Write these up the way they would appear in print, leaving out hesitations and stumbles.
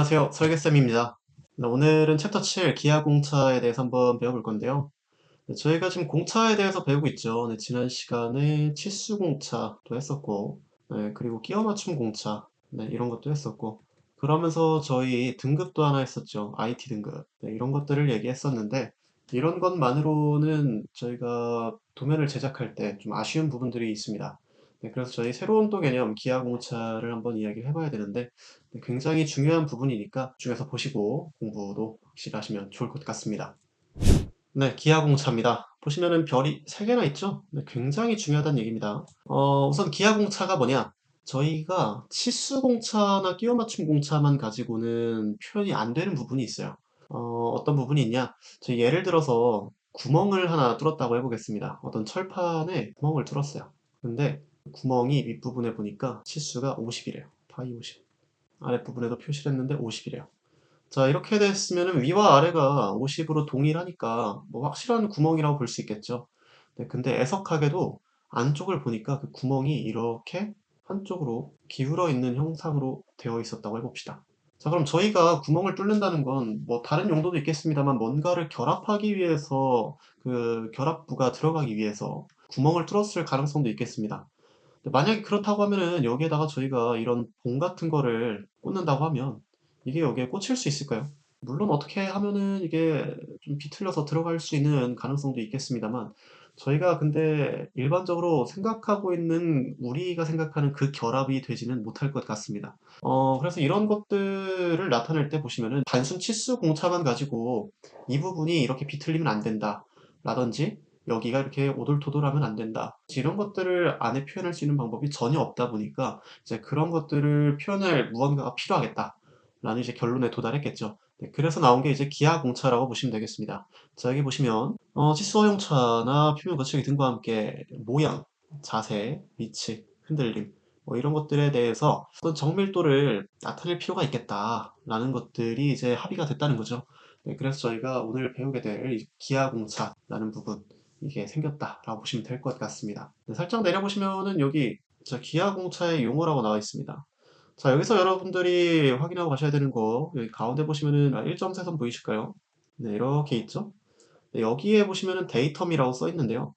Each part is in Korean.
안녕하세요. 설계쌤입니다. 네, 오늘은 챕터 7 기하공차에 대해서 한번 배워볼 건데요. 네, 저희가 지금 공차에 대해서 배우고 있죠. 네, 지난 시간에 치수공차도 했었고, 네, 그리고 끼워맞춤 공차, 네, 이런 것도 했었고, 그러면서 저희 등급도 하나 했었죠. IT 등급. 네, 이런 것들을 얘기했었는데, 이런 것만으로는 저희가 도면을 제작할 때 좀 아쉬운 부분들이 있습니다. 네, 그래서 저희 새로운 또 개념 기하공차를 한번 이야기를 해봐야 되는데, 네, 굉장히 중요한 부분이니까 중에서 보시고 공부도 확실히 하시면 좋을 것 같습니다. 네, 기하공차입니다. 보시면은 별이 3개나 있죠? 네, 굉장히 중요하다는 얘기입니다. 우선 기하공차가 뭐냐? 저희가 치수공차나 끼워맞춤 공차만 가지고는 표현이 안 되는 부분이 있어요. 어떤 부분이 있냐? 저희 예를 들어서 구멍을 하나 뚫었다고 해보겠습니다. 어떤 철판에 구멍을 뚫었어요. 근데 구멍이 윗부분에 보니까 치수가 50이래요. 파이 50. 아랫부분에도 표시를 했는데 50이래요. 자, 이렇게 됐으면 위와 아래가 50으로 동일하니까 뭐 확실한 구멍이라고 볼 수 있겠죠. 네, 근데 애석하게도 안쪽을 보니까 그 구멍이 이렇게 한쪽으로 기울어 있는 형상으로 되어 있었다고 해봅시다. 자, 그럼 저희가 구멍을 뚫는다는 건 뭐 다른 용도도 있겠습니다만 뭔가를 결합하기 위해서 그 결합부가 들어가기 위해서 구멍을 뚫었을 가능성도 있겠습니다. 만약에 그렇다고 하면은 여기에다가 저희가 이런 봉 같은 거를 꽂는다고 하면 이게 여기에 꽂힐 수 있을까요? 물론 어떻게 하면은 이게 좀 비틀려서 들어갈 수 있는 가능성도 있겠습니다만 저희가 근데 일반적으로 생각하고 있는 우리가 생각하는 그 결합이 되지는 못할 것 같습니다. 그래서 이런 것들을 나타낼 때 보시면은 단순 치수 공차만 가지고 이 부분이 이렇게 비틀리면 안 된다 라든지 여기가 이렇게 오돌토돌하면 안 된다. 이런 것들을 안에 표현할 수 있는 방법이 전혀 없다 보니까 이제 그런 것들을 표현할 무언가가 필요하겠다라는 이제 결론에 도달했겠죠. 네, 그래서 나온 게 이제 기하공차라고 보시면 되겠습니다. 자, 여기 보시면 치수 허용차나 표면 거치기 등과 함께 모양, 자세, 위치, 흔들림 뭐 이런 것들에 대해서 어떤 정밀도를 나타낼 필요가 있겠다라는 것들이 이제 합의가 됐다는 거죠. 네, 그래서 저희가 오늘 배우게 될 이 기하공차라는 부분 이게 생겼다라고 보시면 될 것 같습니다. 네, 살짝 내려보시면은 여기 기하공차의 용어라고 나와 있습니다. 자, 여기서 여러분들이 확인하고 가셔야 되는 거 여기 가운데 보시면은 1.3선 보이실까요? 네, 이렇게 있죠. 네, 여기에 보시면은 데이텀이라고 써 있는데요.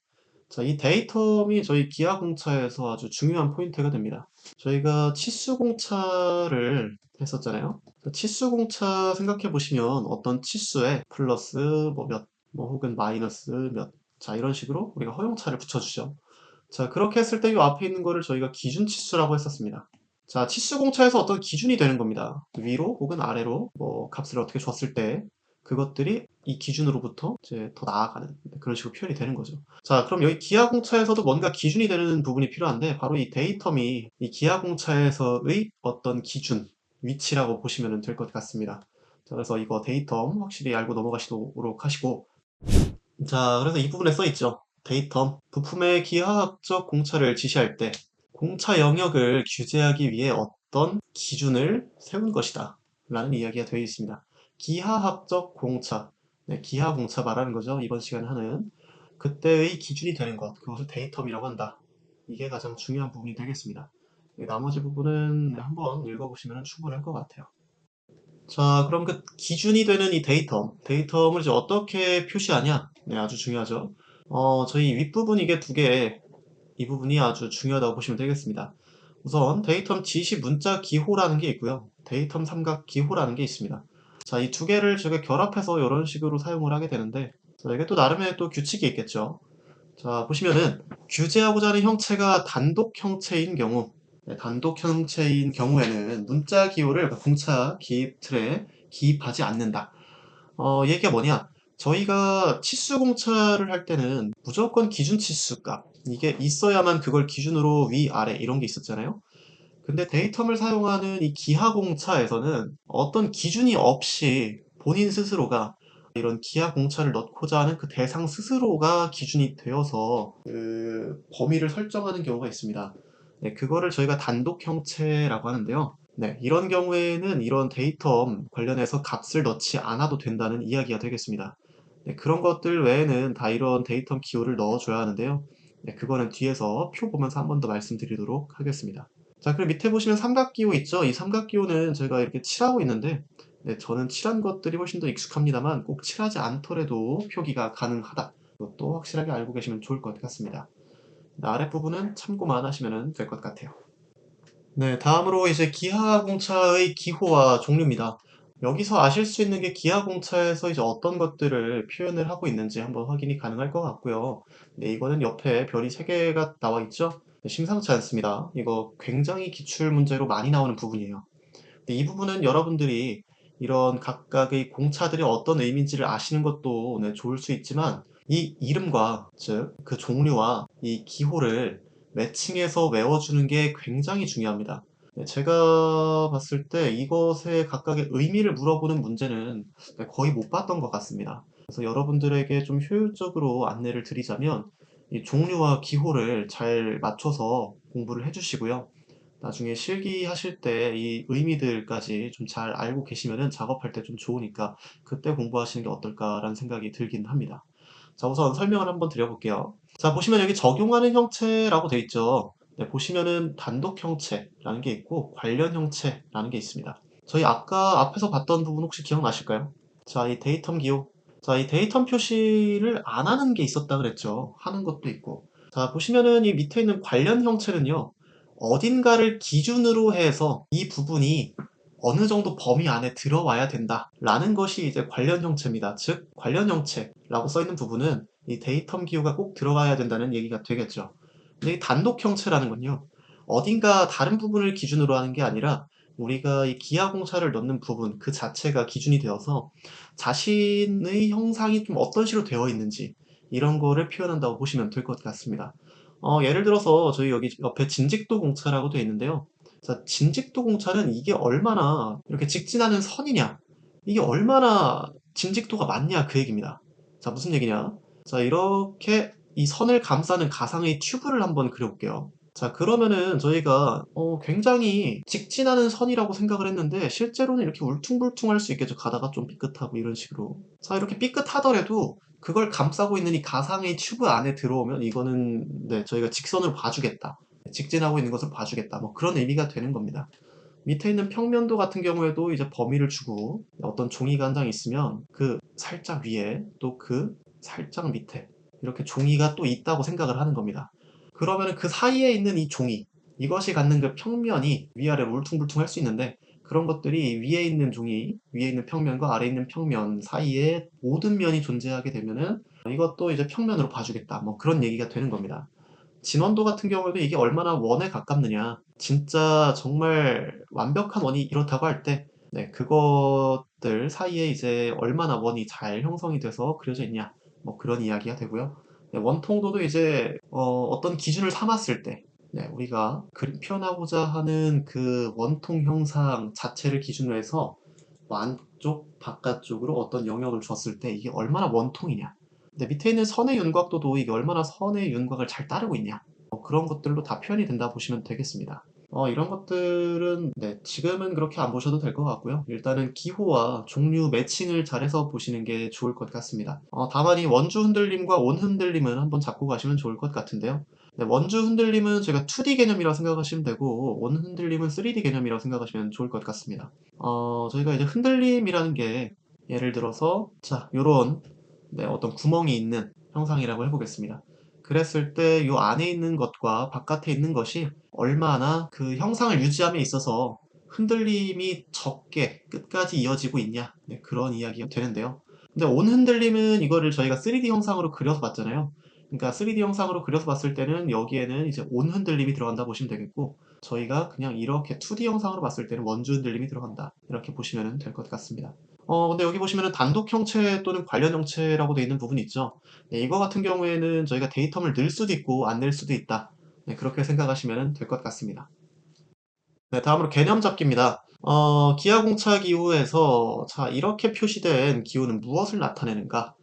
자, 이 데이텀이 저희 기하공차에서 아주 중요한 포인트가 됩니다. 저희가 치수공차를 했었잖아요. 치수공차 생각해 보시면 어떤 치수에 플러스 뭐 몇, 뭐 혹은 마이너스 몇, 자, 이런 식으로 우리가 허용차를 붙여주죠. 자, 그렇게 했을 때 이 앞에 있는 거를 저희가 기준치수라고 했었습니다. 자, 치수공차에서 어떤 기준이 되는 겁니다. 위로 혹은 아래로 뭐 값을 어떻게 줬을 때 그것들이 이 기준으로부터 이제 더 나아가는 그런 식으로 표현이 되는 거죠. 자, 그럼 여기 기하공차에서도 뭔가 기준이 되는 부분이 필요한데 바로 이 데이텀이 이 기하공차에서의 어떤 기준, 위치라고 보시면 될 것 같습니다. 자, 그래서 이거 데이텀 확실히 알고 넘어가시도록 하시고, 자, 그래서 이 부분에 써 있죠. 데이텀, 부품의 기하학적 공차를 지시할 때 공차 영역을 규제하기 위해 어떤 기준을 세운 것이다 라는 이야기가 되어 있습니다. 기하학적 공차, 네, 기하공차 말하는 거죠. 이번 시간에 하는 그때의 기준이 되는 것, 그것을 데이텀이라고 한다. 이게 가장 중요한 부분이 되겠습니다. 나머지 부분은 한번 읽어보시면 충분할 것 같아요. 자, 그럼 그 기준이 되는 이 데이텀을 이제 어떻게 표시하냐? 네, 아주 중요하죠. 저희 윗부분 이게 두 개, 이 부분이 아주 중요하다고 보시면 되겠습니다. 우선 데이텀 지시 문자 기호라는 게 있고요. 데이텀 삼각 기호라는 게 있습니다. 자, 이 두 개를 제가 결합해서 이런 식으로 사용을 하게 되는데, 자, 이게 또 나름의 또 규칙이 있겠죠. 자, 보시면은 규제하고자 하는 형체가 단독 형체인 경우, 네, 단독 형체인 경우에는 문자 기호를 공차 기입 틀에 기입하지 않는다. 얘기가 뭐냐? 저희가 치수 공차를 할 때는 무조건 기준 치수 값, 이게 있어야만 그걸 기준으로 위, 아래 이런 게 있었잖아요. 근데 데이텀을 사용하는 이 기하 공차에서는 어떤 기준이 없이 본인 스스로가 이런 기하 공차를 넣고자 하는 그 대상 스스로가 기준이 되어서 그 범위를 설정하는 경우가 있습니다. 네, 그거를 저희가 단독 형체라고 하는데요. 네, 이런 경우에는 이런 데이텀 관련해서 값을 넣지 않아도 된다는 이야기가 되겠습니다. 네, 그런 것들 외에는 다 이런 데이텀 기호를 넣어줘야 하는데요. 네, 그거는 뒤에서 표 보면서 한 번 더 말씀드리도록 하겠습니다. 자, 그리고 밑에 보시면 삼각기호 있죠? 이 삼각기호는 제가 이렇게 칠하고 있는데, 네, 저는 칠한 것들이 훨씬 더 익숙합니다만 꼭 칠하지 않더라도 표기가 가능하다. 이것도 확실하게 알고 계시면 좋을 것 같습니다. 아랫부분은 참고만 하시면 될 것 같아요. 네, 다음으로 이제 기하공차의 기호와 종류입니다. 여기서 아실 수 있는 게 기하공차에서 이제 어떤 것들을 표현을 하고 있는지 한번 확인이 가능할 것 같고요. 네, 이거는 옆에 별이 3개가 나와 있죠? 네, 심상치 않습니다. 이거 굉장히 기출 문제로 많이 나오는 부분이에요. 네, 이 부분은 여러분들이 이런 각각의 공차들이 어떤 의미인지를 아시는 것도 네, 좋을 수 있지만 이 이름과 즉 그 종류와 이 기호를 매칭해서 외워주는 게 굉장히 중요합니다. 네, 제가 봤을 때 이것의 각각의 의미를 물어보는 문제는 네, 거의 못 봤던 것 같습니다. 그래서 여러분들에게 좀 효율적으로 안내를 드리자면 이 종류와 기호를 잘 맞춰서 공부를 해주시고요. 나중에 실기하실 때 이 의미들까지 좀 잘 알고 계시면은 작업할 때 좀 좋으니까 그때 공부하시는 게 어떨까라는 생각이 들긴 합니다. 자, 우선 설명을 한번 드려볼게요. 자, 보시면 여기 적용하는 형체라고 돼 있죠. 네, 보시면은 단독 형체라는 게 있고 관련 형체라는 게 있습니다. 저희 아까 앞에서 봤던 부분 혹시 기억나실까요? 자, 이 데이텀 기호. 자, 이 데이텀 표시를 안 하는 게 있었다 그랬죠. 하는 것도 있고. 자, 보시면은 이 밑에 있는 관련 형체는요. 어딘가를 기준으로 해서 이 부분이 어느 정도 범위 안에 들어와야 된다라는 것이 이제 관련 형체입니다. 즉, 관련 형체라고 써 있는 부분은 이 데이텀 기호가 꼭 들어가야 된다는 얘기가 되겠죠. 근데 이 단독 형체라는 건요. 어딘가 다른 부분을 기준으로 하는 게 아니라 우리가 이 기하공차를 넣는 부분 그 자체가 기준이 되어서 자신의 형상이 좀 어떤 식으로 되어 있는지 이런 거를 표현한다고 보시면 될 것 같습니다. 예를 들어서 저희 여기 옆에 진직도 공차라고 되어 있는데요. 자, 진직도 공차는 이게 얼마나 이렇게 직진하는 선이냐, 이게 얼마나 진직도가 많냐 그 얘기입니다. 자, 무슨 얘기냐? 자, 이렇게 이 선을 감싸는 가상의 튜브를 한번 그려볼게요. 자, 그러면은 저희가 굉장히 직진하는 선이라고 생각을 했는데 실제로는 이렇게 울퉁불퉁할 수 있겠죠. 가다가 좀 삐끗하고 이런 식으로. 자, 이렇게 삐끗하더라도 그걸 감싸고 있는 이 가상의 튜브 안에 들어오면 이거는 네, 저희가 직선으로 봐주겠다. 직진하고 있는 것을 봐주겠다. 뭐 그런 의미가 되는 겁니다. 밑에 있는 평면도 같은 경우에도 이제 범위를 주고 어떤 종이가 한 장 있으면 그 살짝 위에 또 그 살짝 밑에 이렇게 종이가 또 있다고 생각을 하는 겁니다. 그러면 그 사이에 있는 이 종이 이것이 갖는 그 평면이 위아래로 울퉁불퉁할 수 있는데 그런 것들이 위에 있는 종이, 위에 있는 평면과 아래에 있는 평면 사이에 모든 면이 존재하게 되면은 이것도 이제 평면으로 봐주겠다. 뭐 그런 얘기가 되는 겁니다. 진원도 같은 경우에도 이게 얼마나 원에 가깝느냐. 진짜 정말 완벽한 원이 이렇다고 할 때, 네, 그것들 사이에 이제 얼마나 원이 잘 형성이 돼서 그려져 있냐. 뭐 그런 이야기가 되고요. 네, 원통도도 이제 어떤 기준을 삼았을 때, 네, 우리가 표현하고자 하는 그 원통 형상 자체를 기준으로 해서 안쪽, 바깥쪽으로 어떤 영역을 줬을 때 이게 얼마나 원통이냐. 근데 밑에 있는 선의 윤곽도도 이게 얼마나 선의 윤곽을 잘 따르고 있냐. 그런 것들로 다 표현이 된다 보시면 되겠습니다. 이런 것들은 네, 지금은 그렇게 안 보셔도 될 것 같고요. 일단은 기호와 종류 매칭을 잘해서 보시는 게 좋을 것 같습니다. 다만 이 원주 흔들림과 온 흔들림은 한번 잡고 가시면 좋을 것 같은데요. 네, 원주 흔들림은 제가 2D 개념이라고 생각하시면 되고 온 흔들림은 3D 개념이라고 생각하시면 좋을 것 같습니다. 저희가 이제 흔들림이라는 게 예를 들어서 자, 요런 네, 어떤 구멍이 있는 형상이라고 해보겠습니다. 그랬을 때 요 안에 있는 것과 바깥에 있는 것이 얼마나 그 형상을 유지함에 있어서 흔들림이 적게 끝까지 이어지고 있냐. 네, 그런 이야기가 되는데요. 근데 온 흔들림은 이거를 저희가 3D 형상으로 그려서 봤잖아요. 그러니까 3D 형상으로 그려서 봤을 때는 여기에는 이제 온 흔들림이 들어간다 보시면 되겠고 저희가 그냥 이렇게 2D 형상으로 봤을 때는 원주 흔들림이 들어간다. 이렇게 보시면 될 것 같습니다. 근데 여기 보시면은 단독 형체 또는 관련 형체라고 되어 있는 부분이 있죠. 네, 이거 같은 경우에는 저희가 데이텀을 넣을 수도 있고 안 넣을 수도 있다. 네, 그렇게 생각하시면 될 것 같습니다. 네, 다음으로 개념 잡기입니다. 기하공차 기호에서 자, 이렇게 표시된 기호는 무엇을 나타내는가?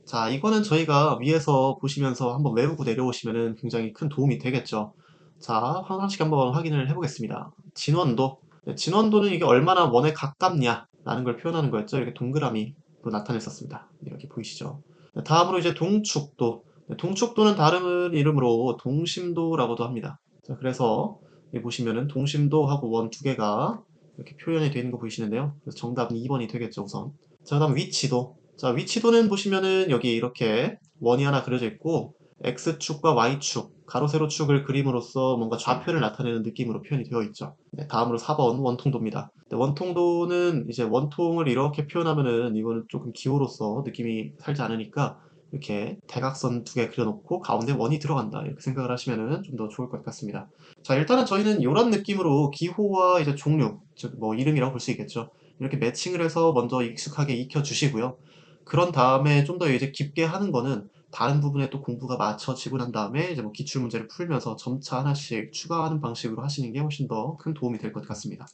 자, 이거는 저희가 위에서 보시면서 한번 외우고 내려오시면 굉장히 큰 도움이 되겠죠. 자, 하나씩 한번 확인을 해보겠습니다. 진원도. 네, 진원도는 이게 얼마나 원에 가깝냐라는 걸 표현하는 거였죠. 이렇게 동그라미로 나타냈었습니다. 이렇게 보이시죠? 네, 다음으로 이제 동축도. 네, 동축도는 다른 이름으로 동심도라고도 합니다. 자, 그래서 여기 보시면은 동심도하고 원 두 개가 이렇게 표현이 되는 거 보이시는데요. 그래서 정답은 2번이 되겠죠, 우선. 자, 그다음 위치도. 자, 위치도는 보시면은 여기 이렇게 원이 하나 그려져 있고 X축과 Y축, 가로 세로 축을 그림으로써 뭔가 좌표를 나타내는 느낌으로 표현이 되어 있죠. 네, 다음으로 4번 원통도입니다. 네, 원통도는 이제 원통을 이렇게 표현하면은 이거는 조금 기호로서 느낌이 살지 않으니까 이렇게 대각선 두 개 그려놓고 가운데 원이 들어간다 이렇게 생각을 하시면은 좀 더 좋을 것 같습니다. 자, 일단은 저희는 이런 느낌으로 기호와 이제 종류, 즉 뭐 이름이라고 볼 수 있겠죠. 이렇게 매칭을 해서 먼저 익숙하게 익혀 주시고요. 그런 다음에 좀 더 이제 깊게 하는 거는 다른 부분에 또 공부가 맞춰지고 난 다음에 이제 뭐 기출 문제를 풀면서 점차 하나씩 추가하는 방식으로 하시는 게 훨씬 더 큰 도움이 될 것 같습니다.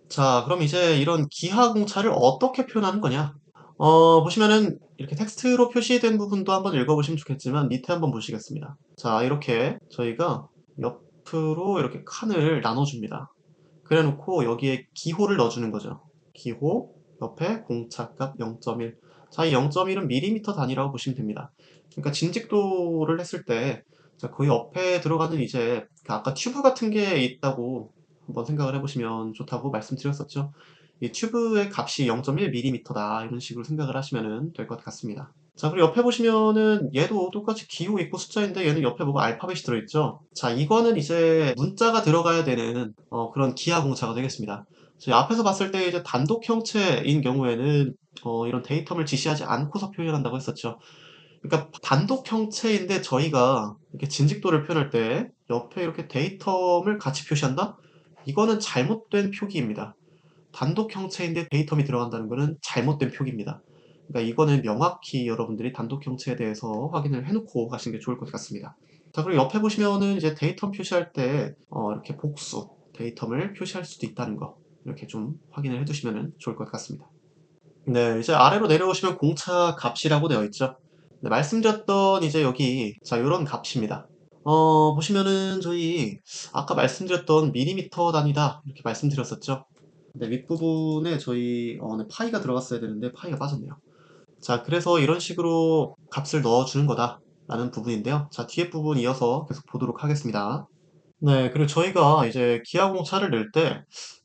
자, 그럼 이제 이런 기하공차를 어떻게 표현하는 거냐? 보시면은 이렇게 텍스트로 표시된 부분도 한번 읽어보시면 좋겠지만 밑에 한번 보시겠습니다. 자, 이렇게 저희가 옆으로 이렇게 칸을 나눠줍니다. 그래 놓고 여기에 기호를 넣어주는 거죠. 기호, 옆에 공차값 0.1. 자, 이 0.1은 밀리미터 단위라고 보시면 됩니다. 그러니까 진직도를 했을 때, 자, 그 옆에 들어가는 이제, 그 아까 튜브 같은 게 있다고 한번 생각을 해보시면 좋다고 말씀드렸었죠. 이 튜브의 값이 0.1mm다. 이런 식으로 생각을 하시면 될 것 같습니다. 자, 그리고 옆에 보시면은 얘도 똑같이 기호 있고 숫자인데 얘는 옆에 뭐가 알파벳이 들어있죠. 자, 이거는 이제 문자가 들어가야 되는 그런 기하공차가 되겠습니다. 저희 앞에서 봤을 때 이제 단독 형체인 경우에는 이런 데이텀을 지시하지 않고서 표현한다고 했었죠. 그러니까 단독 형체인데 저희가 이렇게 진직도를 표현할 때 옆에 이렇게 데이텀을 같이 표시한다? 이거는 잘못된 표기입니다. 단독 형체인데 데이텀이 들어간다는 것은 잘못된 표기입니다. 그러니까 이거는 명확히 여러분들이 단독 형체에 대해서 확인을 해놓고 가시는 게 좋을 것 같습니다. 자, 그리고 옆에 보시면은 이제 데이텀 표시할 때 이렇게 복수 데이텀을 표시할 수도 있다는 거 이렇게 좀 확인을 해두시면 좋을 것 같습니다. 네, 이제 아래로 내려오시면 공차 값이라고 되어 있죠. 네, 말씀드렸던 이제 여기 자 요런 값입니다. 보시면은 저희 아까 말씀드렸던 밀리미터 단위다 이렇게 말씀드렸었죠. 네, 윗부분에 저희 네, 파이가 들어갔어야 되는데 파이가 빠졌네요. 자, 그래서 이런 식으로 값을 넣어주는 거다라는 부분인데요. 자, 뒤에 부분 이어서 계속 보도록 하겠습니다. 네, 그리고 저희가 이제 기하공차를 낼 때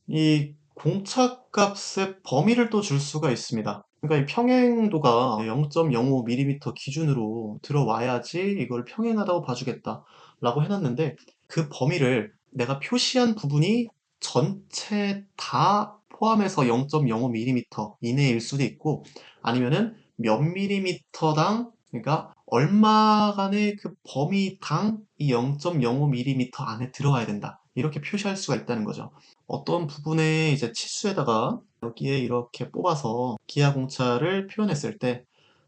이 공차 값의 범위를 또 줄 수가 있습니다. 그러니까 이 평행도가 0.05mm 기준으로 들어와야지 이걸 평행하다고 봐주겠다라고 해놨는데 그 범위를 내가 표시한 부분이 전체 다 포함해서 0.05mm 이내일 수도 있고 아니면은 몇 밀리미터당 그러니까 얼마간의 그 범위당 이 0.05mm 안에 들어와야 된다. 이렇게 표시할 수가 있다는 거죠. 어떤 부분의 이제 치수에다가 여기에 이렇게 뽑아서 기하공차를 표현했을 때,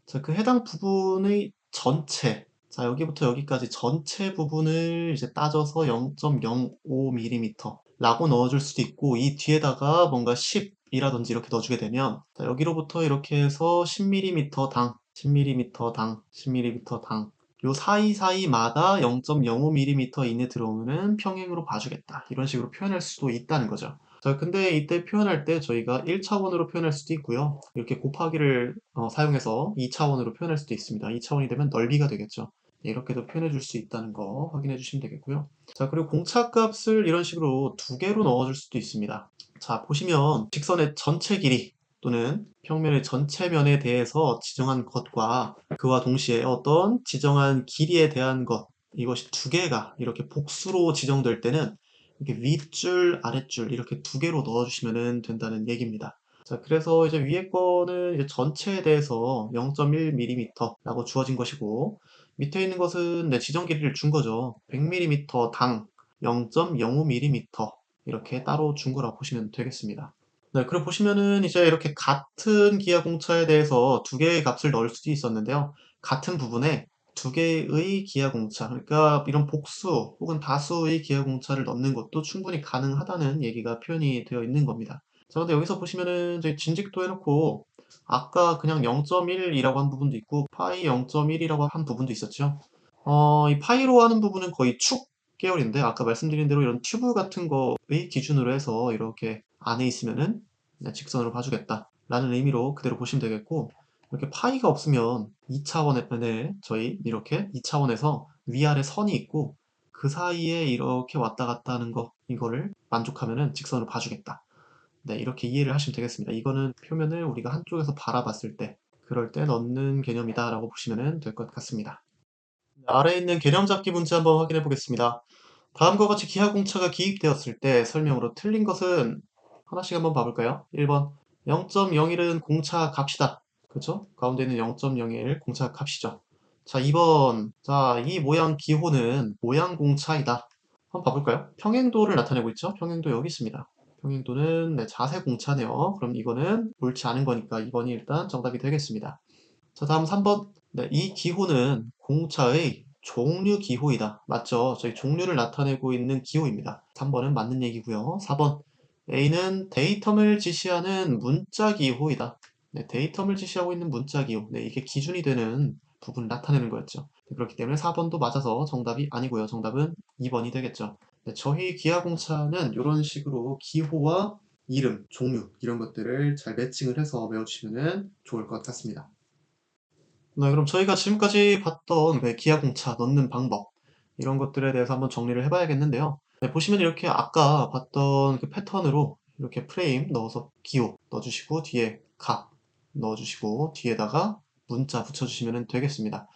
자, 그 해당 부분의 전체, 자, 여기부터 여기까지 전체 부분을 이제 따져서 0.05mm 라고 넣어줄 수도 있고, 이 뒤에다가 뭔가 10이라든지 이렇게 넣어주게 되면, 자, 여기로부터 이렇게 해서 10mm당, 10mm당, 10mm당, 요 사이사이마다 0.05mm 이내 들어오면은 평행으로 봐주겠다. 이런 식으로 표현할 수도 있다는 거죠. 자, 근데 이때 표현할 때 저희가 1차원으로 표현할 수도 있고요. 이렇게 곱하기를 사용해서 2차원으로 표현할 수도 있습니다. 2차원이 되면 넓이가 되겠죠. 네, 이렇게도 표현해 줄 수 있다는 거 확인해 주시면 되겠고요. 자, 그리고 공차값을 이런 식으로 두 개로 넣어줄 수도 있습니다. 자, 보시면 직선의 전체 길이 또는 평면의 전체 면에 대해서 지정한 것과 그와 동시에 어떤 지정한 길이에 대한 것 이것이 두 개가 이렇게 복수로 지정될 때는 이렇게 윗줄, 아랫줄 이렇게 두 개로 넣어주시면 된다는 얘기입니다. 자, 그래서 이제 위에 거는 이제 전체에 대해서 0.1mm라고 주어진 것이고 밑에 있는 것은 내 지정 길이를 준 거죠. 100mm 당 0.05mm 이렇게 따로 준 거라고 보시면 되겠습니다. 네, 그리고 보시면은 이제 이렇게 같은 기하 공차에 대해서 두 개의 값을 넣을 수도 있었는데요. 같은 부분에 두 개의 기하 공차, 그러니까 이런 복수 혹은 다수의 기하 공차를 넣는 것도 충분히 가능하다는 얘기가 표현이 되어 있는 겁니다. 자, 근데 여기서 보시면은 저희 진직도 해놓고 아까 그냥 0.1이라고 한 부분도 있고 파이 0.1이라고 한 부분도 있었죠. 이 파이로 하는 부분은 거의 축 계열인데 아까 말씀드린 대로 이런 튜브 같은 거의 기준으로 해서 이렇게 안에 있으면은 그냥 직선으로 봐주겠다라는 의미로 그대로 보시면 되겠고 이렇게 파이가 없으면 2차원에 저희 이렇게 2차원에서 위아래 선이 있고 그 사이에 이렇게 왔다 갔다 하는 거, 이거를 만족하면은 직선으로 봐주겠다. 네, 이렇게 이해를 하시면 되겠습니다. 이거는 표면을 우리가 한쪽에서 바라봤을 때, 그럴 때 넣는 개념이다라고 보시면 될 것 같습니다. 아래에 있는 개념 잡기 문제 한번 확인해 보겠습니다. 다음과 같이 기하공차가 기입되었을 때 설명으로 틀린 것은 하나씩 한번 봐볼까요? 1번 0.01은 공차 값이다. 그쵸? 가운데 있는 0.01 공차 값이죠. 자, 2번 자, 이 모양 기호는 모양 공차이다. 한번 봐볼까요? 평행도를 나타내고 있죠? 평행도 여기 있습니다. 평행도는 네, 자세 공차네요. 그럼 이거는 옳지 않은 거니까 2번이 일단 정답이 되겠습니다. 자, 다음 3번. 네, 이 기호는 공차의 종류 기호이다. 맞죠? 저희 종류를 나타내고 있는 기호입니다. 3번은 맞는 얘기고요. 4번. A는 데이텀을 지시하는 문자 기호이다. 네, 데이텀을 지시하고 있는 문자 기호. 네, 이게 기준이 되는 부분을 나타내는 거였죠. 네, 그렇기 때문에 4번도 맞아서 정답이 아니고요. 정답은 2번이 되겠죠. 네, 저희 기하공차는 이런 식으로 기호와 이름, 종류 이런 것들을 잘 매칭을 해서 외워주시면 좋을 것 같습니다. 네, 그럼 저희가 지금까지 봤던 그 기하공차 넣는 방법, 이런 것들에 대해서 한번 정리를 해봐야겠는데요. 네, 보시면 이렇게 아까 봤던 그 패턴으로 이렇게 프레임 넣어서 기호 넣어주시고, 뒤에 값 넣어주시고, 뒤에다가 문자 붙여주시면 되겠습니다.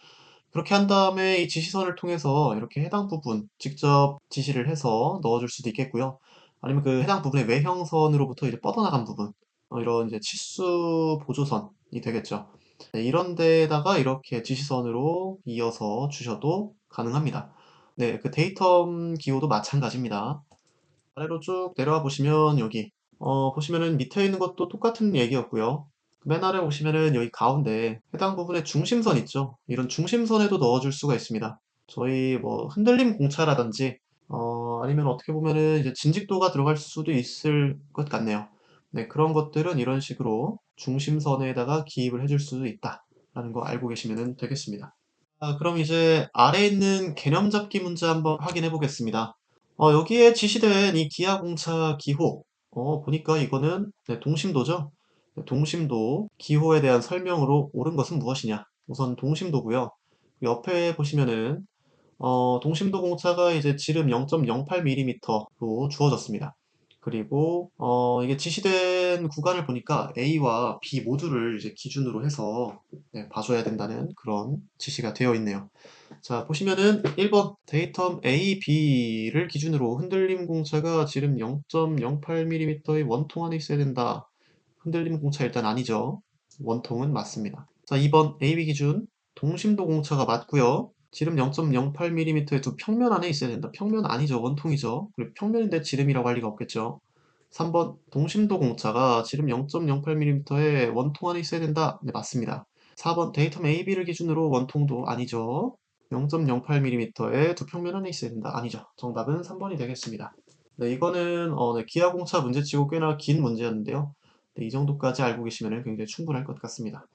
그렇게 한 다음에 이 지시선을 통해서 이렇게 해당 부분 직접 지시를 해서 넣어줄 수도 있겠고요. 아니면 그 해당 부분의 외형선으로부터 이제 뻗어나간 부분, 이런 이제 치수 보조선이 되겠죠. 네, 이런 데다가 이렇게 지시선으로 이어서 주셔도 가능합니다. 네, 그 데이텀 기호도 마찬가지입니다. 아래로 쭉 내려와 보시면 여기 보시면은 밑에 있는 것도 똑같은 얘기였고요. 맨 아래 보시면은 여기 가운데 해당 부분에 중심선 있죠. 이런 중심선에도 넣어줄 수가 있습니다. 저희 뭐 흔들림 공차라든지 아니면 어떻게 보면은 이제 진직도가 들어갈 수도 있을 것 같네요. 네, 그런 것들은 이런 식으로 중심선에다가 기입을 해줄 수도 있다라는 거 알고 계시면 되겠습니다. 그럼 이제 아래에 있는 개념 잡기 문제 한번 확인해 보겠습니다. 여기에 지시된 이 기하공차 기호, 보니까 이거는 네, 동심도죠? 네, 동심도 기호에 대한 설명으로 옳은 것은 무엇이냐? 우선 동심도고요. 옆에 보시면은 동심도 공차가 이제 지름 0.08mm로 주어졌습니다. 그리고 이게 지시된 구간을 보니까 A와 B 모두를 이제 기준으로 해서 네, 봐줘야 된다는 그런 지시가 되어 있네요. 자, 보시면은 1번 데이텀 A, B를 기준으로 흔들림 공차가 지름 0.08mm의 원통 안에 있어야 된다. 흔들림 공차 일단 아니죠. 원통은 맞습니다. 자, 2번 A, B 기준 동심도 공차가 맞고요. 지름 0.08mm의 두 평면 안에 있어야 된다. 평면 아니죠. 원통이죠. 그리고 평면인데 지름이라고 할 리가 없겠죠. 3번 동심도 공차가 지름 0.08mm의 원통 안에 있어야 된다. 네, 맞습니다. 4번 데이텀 AB를 기준으로 원통도 아니죠. 0.08mm의 두 평면 안에 있어야 된다. 아니죠. 정답은 3번이 되겠습니다. 네, 이거는 네, 기하공차 문제치고 꽤나 긴 문제였는데요. 네, 이 정도까지 알고 계시면 굉장히 충분할 것 같습니다.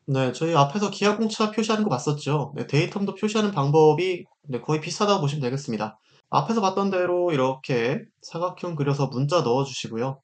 네, 저희 앞에서 기하공차 표시하는 거 봤었죠. 네, 데이텀도 표시하는 방법이 네, 거의 비슷하다고 보시면 되겠습니다. 앞에서 봤던 대로 이렇게 사각형 그려서 문자 넣어주시고요.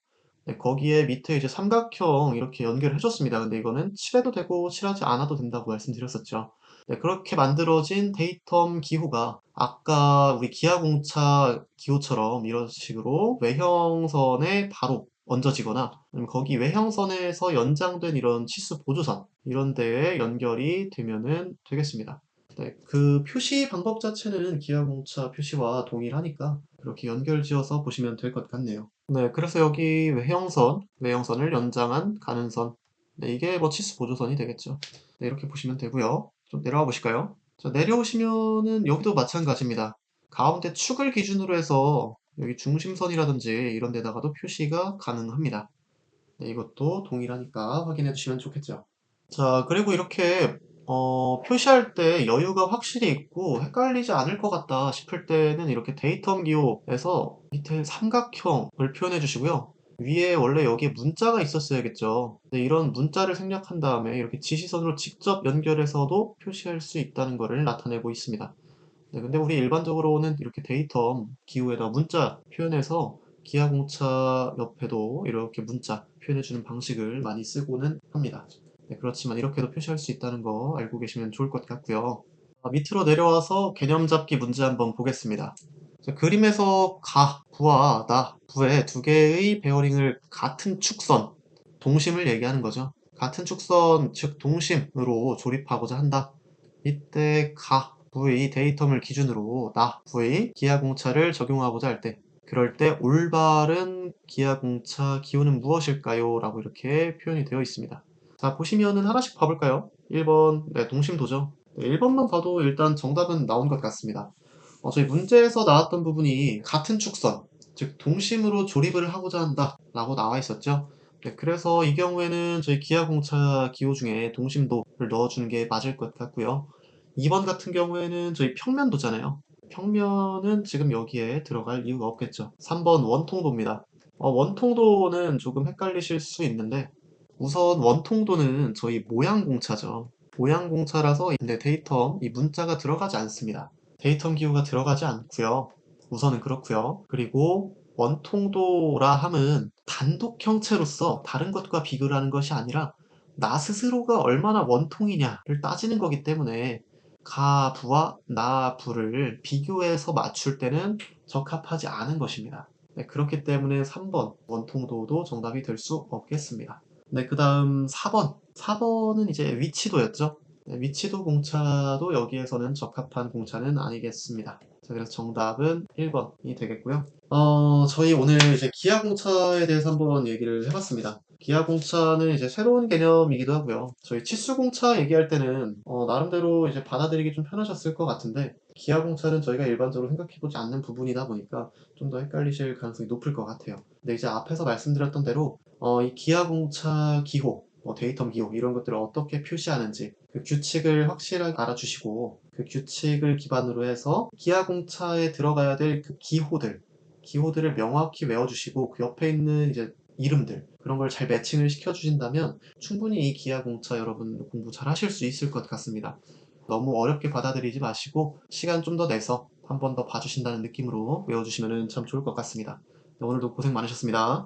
네, 거기에 밑에 이제 삼각형 이렇게 연결해 줬습니다. 근데 이거는 칠해도 되고 칠하지 않아도 된다고 말씀드렸었죠. 네, 그렇게 만들어진 데이텀 기호가 아까 우리 기하공차 기호처럼 이런 식으로 외형선에 바로 얹어지거나 아니면 거기 외형선에서 연장된 이런 치수 보조선 이런 데에 연결이 되면은 되겠습니다. 네, 그 표시 방법 자체는 기하공차 표시와 동일하니까 그렇게 연결지어서 보시면 될 것 같네요. 네, 그래서 여기 외형선을 연장한 가는선. 네, 이게 뭐 치수 보조선이 되겠죠. 네, 이렇게 보시면 되고요. 좀 내려와 보실까요? 자, 내려오시면은 여기도 마찬가지입니다. 가운데 축을 기준으로 해서 여기 중심선이라든지 이런 데다가도 표시가 가능합니다. 네, 이것도 동일하니까 확인해 주시면 좋겠죠. 자, 그리고 이렇게 표시할 때 여유가 확실히 있고 헷갈리지 않을 것 같다 싶을 때는 이렇게 데이텀 기호에서 밑에 삼각형을 표현해 주시고요. 위에 원래 여기에 문자가 있었어야겠죠. 네, 이런 문자를 생략한 다음에 이렇게 지시선으로 직접 연결해서도 표시할 수 있다는 것을 나타내고 있습니다. 네, 근데 우리 일반적으로는 이렇게 데이텀 기호에다 문자 표현해서 기하공차 옆에도 이렇게 문자 표현해주는 방식을 많이 쓰고는 합니다. 네, 그렇지만 이렇게도 표시할 수 있다는 거 알고 계시면 좋을 것 같고요. 밑으로 내려와서 개념 잡기 문제 한번 보겠습니다. 자, 그림에서 가, 부와 나, 부의 두 개의 베어링을 같은 축선, 동심을 얘기하는 거죠. 같은 축선, 즉 동심으로 조립하고자 한다. 이때 가, 부의 데이텀을 기준으로 나, 부의 기하공차를 적용하고자 할 때, 그럴 때 올바른 기하공차 기호는 무엇일까요? 라고 이렇게 표현이 되어 있습니다. 자, 보시면은 하나씩 봐볼까요? 1번, 네, 동심도죠. 네, 1번만 봐도 일단 정답은 나온 것 같습니다. 저희 문제에서 나왔던 부분이 같은 축선, 즉 동심으로 조립을 하고자 한다 라고 나와 있었죠. 네, 그래서 이 경우에는 저희 기하공차 기호 중에 동심도를 넣어주는 게 맞을 것 같고요. 2번 같은 경우에는 저희 평면도잖아요. 평면은 지금 여기에 들어갈 이유가 없겠죠. 3번 원통도입니다. 원통도는 조금 헷갈리실 수 있는데 우선 원통도는 저희 모양공차죠. 모양공차라서 데이터 이 문자가 들어가지 않습니다. 데이텀 기호가 들어가지 않고요. 우선은 그렇고요. 그리고 원통도라 함은 단독 형체로서 다른 것과 비교를 하는 것이 아니라 나 스스로가 얼마나 원통이냐를 따지는 거기 때문에 가 부와 나 부를 비교해서 맞출 때는 적합하지 않은 것입니다. 네, 그렇기 때문에 3번 원통도도 정답이 될 수 없겠습니다. 네, 그 다음 4번. 4번은 이제 위치도였죠. 네, 위치도 공차도 여기에서는 적합한 공차는 아니겠습니다. 자, 그래서 정답은 1번이 되겠고요. 저희 오늘 이제 기아공차에 대해서 한번 얘기를 해봤습니다. 기아공차는 이제 새로운 개념이기도 하고요. 저희 치수공차 얘기할 때는 나름대로 이제 받아들이기 좀 편하셨을 것 같은데 기아공차는 저희가 일반적으로 생각해보지 않는 부분이다 보니까 좀 더 헷갈리실 가능성이 높을 것 같아요. 근데 이제 앞에서 말씀드렸던 대로 이 기아공차 기호, 데이텀 기호 이런 것들을 어떻게 표시하는지 그 규칙을 확실하게 알아주시고 그 규칙을 기반으로 해서 기아공차에 들어가야 될 그 기호들을 명확히 외워주시고 그 옆에 있는 이제 이름들 그런 걸 잘 매칭을 시켜주신다면 충분히 이 기아공차 여러분 공부 잘 하실 수 있을 것 같습니다. 너무 어렵게 받아들이지 마시고 시간 좀 더 내서 한 번 더 봐주신다는 느낌으로 외워주시면 참 좋을 것 같습니다. 오늘도 고생 많으셨습니다.